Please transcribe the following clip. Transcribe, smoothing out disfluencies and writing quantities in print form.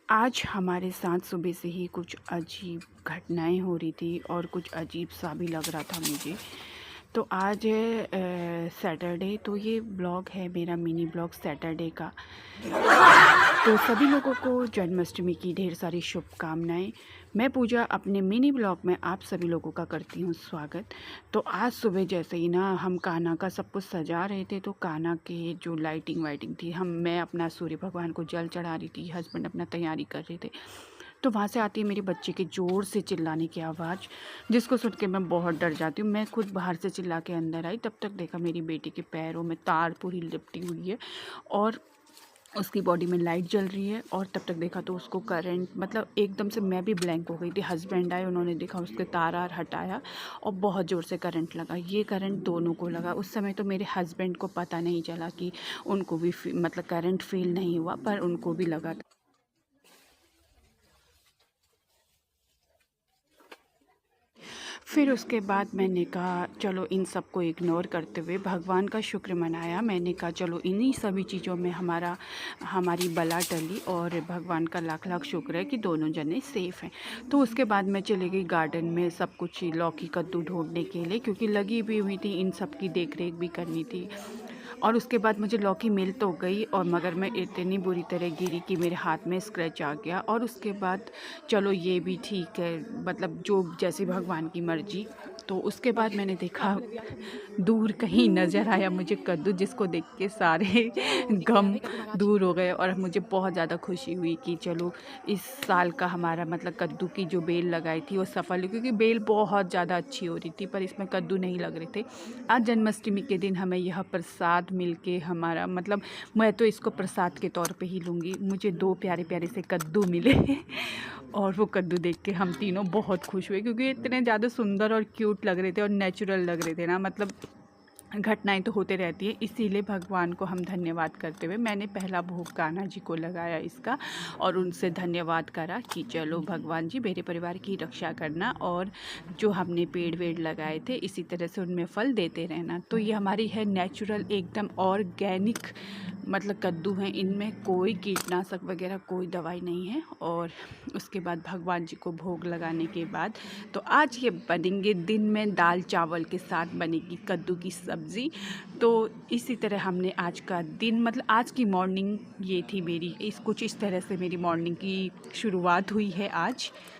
आज हमारे साथ सुबह से ही कुछ अजीब घटनाएं हो रही थी और कुछ अजीब सा भी लग रहा था मुझे। तो आज है सैटरडे, तो ये ब्लॉग है मेरा मिनी ब्लॉग सैटरडे का। तो सभी लोगों को जन्माष्टमी की ढेर सारी शुभकामनाएं। मैं पूजा अपने मिनी ब्लॉग में आप सभी लोगों का करती हूँ स्वागत। तो आज सुबह जैसे ही ना हम कान्हा का सब कुछ सजा रहे थे, तो कान्हा के जो लाइटिंग वाइटिंग थी, मैं अपना सूर्य भगवान को जल चढ़ा रही थी, हस्बैंड अपना तैयारी कर रहे थे। तो वहाँ से आती है मेरे बच्चे के ज़ोर से चिल्लाने की आवाज़, जिसको सुन के मैं बहुत डर जाती हूँ। मैं खुद बाहर से चिल्ला के अंदर आई, तब तक देखा मेरी बेटी के पैरों में तार पूरी लिपटी हुई है और उसकी बॉडी में लाइट जल रही है। और तब तक देखा तो उसको करंट, मतलब एकदम से मैं भी ब्लैंक हो गई थी। हस्बैंड आए, उन्होंने देखा, उसके तार आर हटाया और बहुत ज़ोर से करंट लगा। ये करंट दोनों को लगा। उस समय तो मेरे हस्बैंड को पता नहीं चला कि उनको भी मतलब करंट फील नहीं हुआ, पर उनको भी लगा था। फिर उसके बाद मैंने कहा चलो इन सब को इग्नोर करते हुए भगवान का शुक्र मनाया। मैंने कहा चलो इन्हीं सभी चीज़ों में हमारी बला टली और भगवान का लाख लाख शुक्र है कि दोनों जने सेफ़ हैं। तो उसके बाद मैं चली गई गार्डन में सब कुछ लौकी कद्दू ढूंढने के लिए, क्योंकि लगी भी हुई थी, इन सब की देख रेख भी करनी थी। और उसके बाद मुझे लौकी मिल तो गई, और मगर मैं इतनी बुरी तरह गिरी कि मेरे हाथ में स्क्रैच आ गया। और उसके बाद चलो ये भी ठीक है, मतलब जो जैसे भगवान की मर्जी। तो उसके बाद मैंने देखा दूर कहीं नज़र आया मुझे कद्दू, जिसको देख के सारे गम दूर हो गए और मुझे बहुत ज़्यादा खुशी हुई कि चलो इस साल का हमारा मतलब कद्दू की जो बेल लगाई थी वो सफल हुई, क्योंकि बेल बहुत ज़्यादा अच्छी हो रही थी पर इसमें कद्दू नहीं लग रहे थे। आज जन्माष्टमी के दिन हमें यह प्रसाद मिलके हमारा मतलब, मैं तो इसको प्रसाद के तौर पे ही लूँगी। मुझे 2 प्यारे प्यारे से कद्दू मिले और वो कद्दू देख के हम तीनों बहुत खुश हुए, क्योंकि इतने ज़्यादा सुंदर और क्यूट लग रहे थे और नेचुरल लग रहे थे ना। मतलब घटनाएं तो होते रहती है, इसीलिए भगवान को हम धन्यवाद करते हुए मैंने पहला भोग कान्हा जी को लगाया इसका, और उनसे धन्यवाद करा कि चलो भगवान जी मेरे परिवार की रक्षा करना, और जो हमने पेड़ वेड़ लगाए थे इसी तरह से उनमें फल देते रहना। तो ये हमारी है नेचुरल एकदम ऑर्गेनिक मतलब कद्दू हैं, इनमें कोई कीटनाशक वगैरह कोई दवाई नहीं है। और उसके बाद भगवान जी को भोग लगाने के बाद तो आज ये बनेंगे, दिन में दाल चावल के साथ बनेगी कद्दू की सब्ज़ी। तो इसी तरह हमने आज का दिन, मतलब आज की मॉर्निंग ये थी मेरी, कुछ इस तरह से मेरी मॉर्निंग की शुरुआत हुई है आज।